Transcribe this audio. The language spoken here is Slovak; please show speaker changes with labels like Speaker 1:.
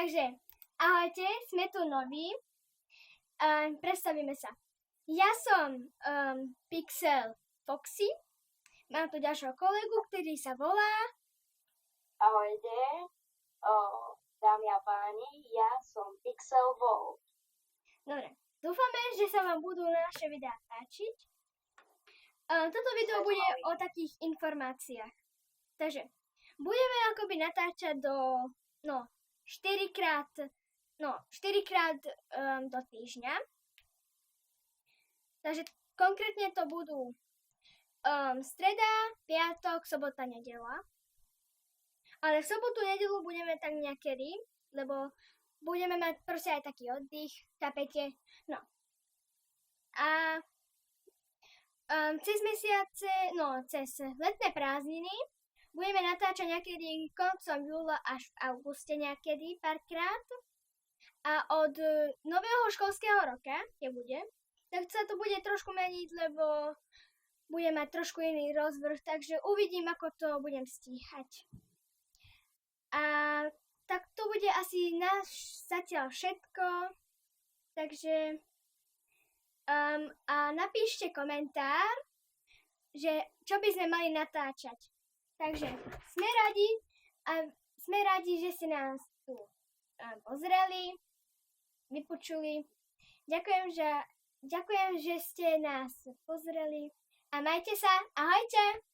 Speaker 1: Takže, ahojte, sme tu noví. Predstavíme sa. Ja som Pixel Foxy. Mám tu ďalšieho kolegu, ktorý sa volá...
Speaker 2: Ahojte, dámy a páni, ja som Pixel Wolf.
Speaker 1: Dobre, dúfame, že sa vám budú naše videá páčiť. Toto video bude o takých informáciách. Takže, budeme akoby natáčať do 4 krát do týždňa. Takže konkrétne to budú streda, piatok, sobota, nedeľa. Ale v sobotu, nedeľu budeme tak niekedy, lebo budeme mať proste aj taký oddych, chápete? No. A cez mesiace, cez letné prázdniny budeme natáčať niekedy koncom júla až v auguste niekedy párkrát. A od nového školského roka, keď bude, tak sa to bude trošku meniť, lebo budem mať trošku iný rozvrh, takže uvidím, ako to budem stíhať. A tak to bude asi zatiaľ všetko. Takže a napíšte komentár, že čo by sme mali natáčať. Takže sme radi, že ste nás tu pozreli, vypočuli. Ďakujem, že ste nás pozreli a majte sa. Ahojte!